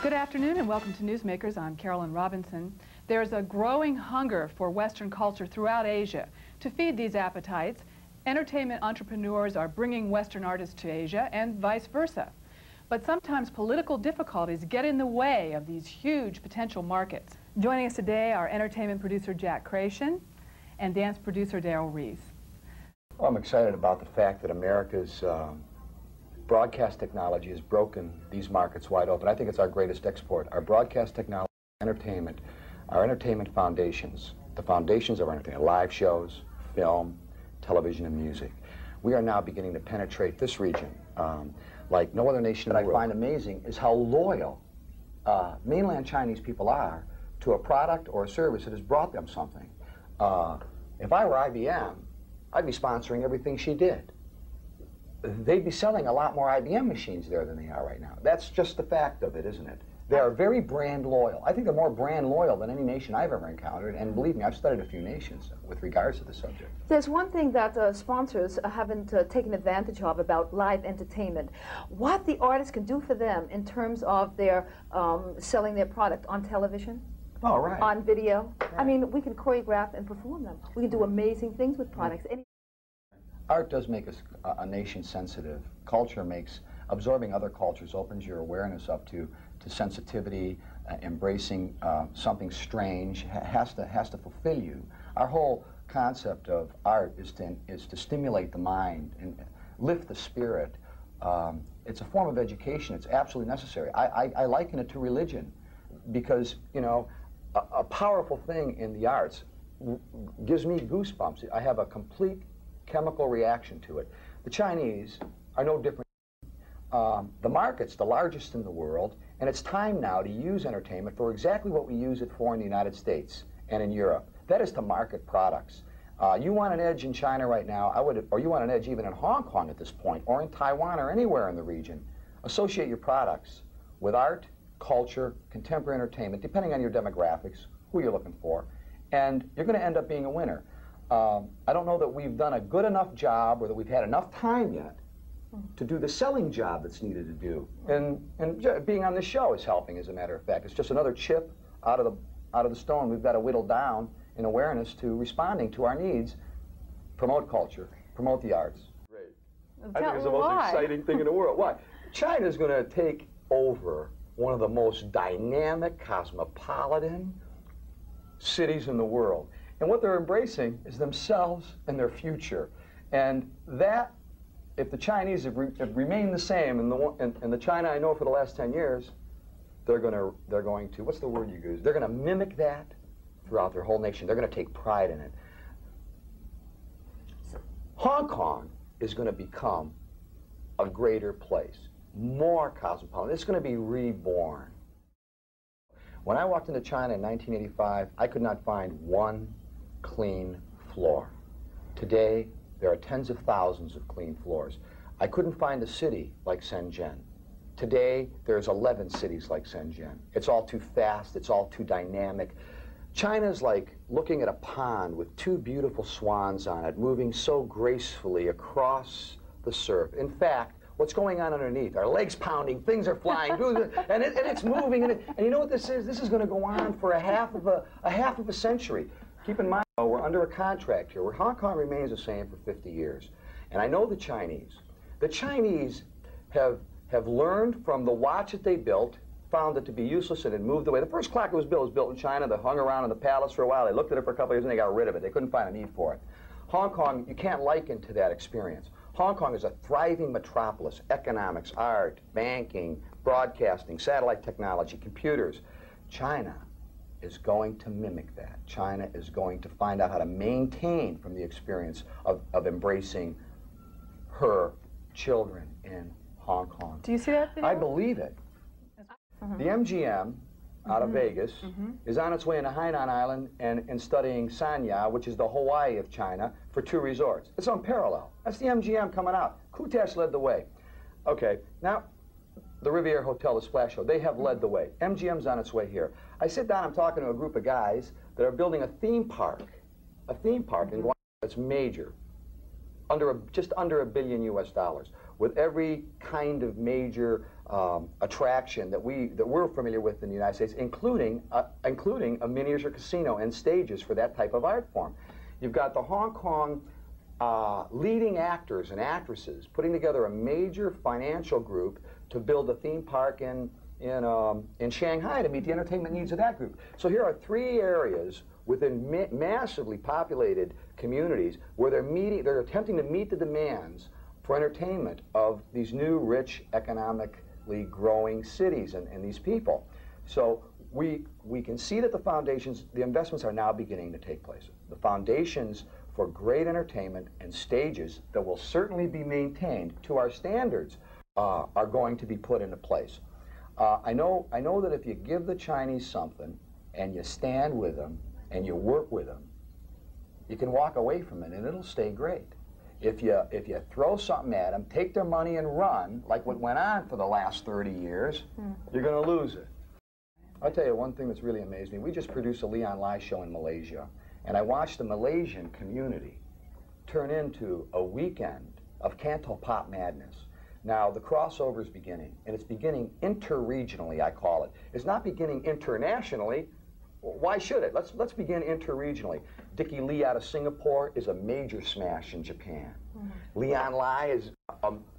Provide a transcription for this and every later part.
Good afternoon and welcome to Newsmakers. I'm Carolyn Robinson. There's a growing hunger for Western culture throughout Asia. To feed these appetites, entertainment entrepreneurs are bringing Western artists to Asia and vice versa. But sometimes political difficulties get in the way of these huge potential markets. Joining us today are entertainment producer Jack Craciun and dance producer Daryl Rees. Well, I'm excited about the fact that America's broadcast technology has broken these markets wide open. I think it's our greatest export. Our broadcast technology, entertainment, our entertainment foundations, the foundations of our entertainment, live shows, film, television, and music. We are now beginning to penetrate this region like no other nation in the world. What I find amazing is how loyal mainland Chinese people are to a product or a service that has brought them something. If I were IBM, I'd be sponsoring everything she did. They'd be selling a lot more IBM machines there than they are right now. That's just the fact of it, isn't it? They are very brand loyal. I think they're more brand loyal than any nation I've ever encountered, and believe me, I've studied a few nations with regards to the subject. There's one thing that sponsors haven't taken advantage of about live entertainment. What the artists can do for them in terms of their selling their product on television, oh, right. on video. Right. I mean, we can choreograph and perform them. We can do amazing things with products. Art does make us a nation sensitive. Culture makes, absorbing other cultures opens your awareness up to sensitivity, embracing something strange, has to fulfill you. Our whole concept of art is to stimulate the mind and lift the spirit. It's a form of education. It's absolutely necessary. I liken it to religion because, you know, a powerful thing in the arts gives me goosebumps. I have a complete chemical reaction to it. The Chinese are no different. The market's the largest in the world, and it's time now to use entertainment for exactly what we use it for in the United States and in Europe. That is to market products. You want an edge in China right now, or you want an edge even in Hong Kong at this point, or in Taiwan or anywhere in the region. Associate your products with art, culture, contemporary entertainment, depending on your demographics, who you're looking for, and you're going to end up being a winner. I don't know that we've done a good enough job or that we've had enough time yet to do the selling job that's needed to do. And being on this show is helping, as a matter of fact. It's just another chip out of the stone we've got to whittle down in awareness to responding to our needs, promote culture, promote the arts. Great. I think it's the most exciting thing in the world. Why? China's going to take over one of the most dynamic, cosmopolitan cities in the world. And what they're embracing is themselves and their future. And that, if the Chinese have remained the same, and the China I know for the last 10 years, they're going to, what's the word you use? They're going to mimic that throughout their whole nation. They're going to take pride in it. Hong Kong is going to become a greater place, more cosmopolitan. It's going to be reborn. When I walked into China in 1985, I could not find one clean floor. Today, there are tens of thousands of clean floors. I couldn't find a city like Shenzhen. Today, there's 11 cities like Shenzhen. It's all too fast, it's all too dynamic. China's like looking at a pond with two beautiful swans on it, moving so gracefully across the surf. In fact, what's going on underneath? Our legs pounding, things are flying, and it's moving. And you know what this is? This is going to go on for a half of a century. Keep in mind, we're under a contract here where Hong Kong remains the same for 50 years. And I know the Chinese. The Chinese have learned from the watch that they built, found it to be useless, and it moved away. The first clock that was built in China. They hung around in the palace for a while. They looked at it for a couple of years and they got rid of it. They couldn't find a need for it. Hong Kong, you can't liken to that experience. Hong Kong is a thriving metropolis. Economics, art, banking, broadcasting, satellite technology, computers. China is going to mimic that. China is going to find out how to maintain from the experience of embracing her children in Hong Kong. Do you see that video? I believe it. The MGM out of Vegas is on its way into Hainan Island and studying Sanya, which is the Hawaii of China, for 2 resorts. It's unparalleled. That's the MGM coming out. Kutash led the way. Okay, now the Riviera Hotel, the Splash Show, they have led the way. MGM's on its way here. I sit down, I'm talking to a group of guys that are building a theme park in Guangzhou that's major, just under $1 billion US. with every kind of major attraction that we're familiar with in the United States, including a miniature casino and stages for that type of art form. You've got the Hong Kong leading actors and actresses putting together a major financial group to build a theme park in Shanghai to meet the entertainment needs of that group. So here are 3 areas within massively populated communities where they're attempting to meet the demands for entertainment of these new, rich, economically growing cities and these people. So we can see that the investments are now beginning to take place. The foundations for great entertainment and stages that will certainly be maintained to our standards are going to be put into place. I know that if you give the Chinese something and you stand with them and you work with them, you can walk away from it and it'll stay great. If you throw something at them, take their money and run, like what went on for the last 30 years, you're going to lose it. I'll tell you one thing that's really amazed me. We just produced a Leon Lai show in Malaysia, and I watched the Malaysian community turn into a weekend of Cantopop madness. Now, the crossover is beginning, and it's beginning interregionally, I call it. It's not beginning internationally. Why should it? Let's begin interregionally. Dickie Lee out of Singapore is a major smash in Japan. Leon Lai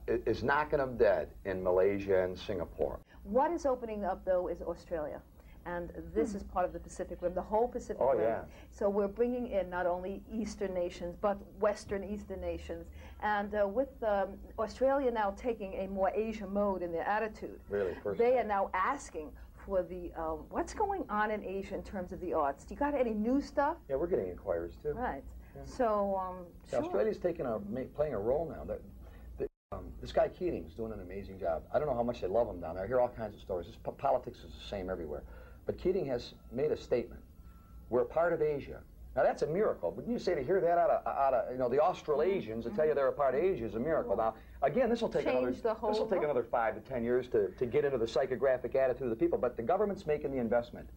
is knocking them dead in Malaysia and Singapore. What is opening up, though, is Australia. And this is part of the Pacific Rim, the whole Pacific Rim. Yeah. So we're bringing in not only Eastern nations, but Western Eastern nations. And with Australia now taking a more Asia mode in their attitude, they are now asking for the, what's going on in Asia in terms of the arts? Do you got any new stuff? Yeah, we're getting inquiries, too. Right. Yeah. So, sure. Australia's playing a role now. This guy Keating's doing an amazing job. I don't know how much they love him down there. I hear all kinds of stories. Politics is the same everywhere. But Keating has made a statement. We're part of Asia. Now that's a miracle. But you say to hear that out of the Australasians to tell you they're a part of Asia is a miracle. Now again, this will take another 5 to 10 years to get into the psychographic attitude of the people. But the government's making the investment.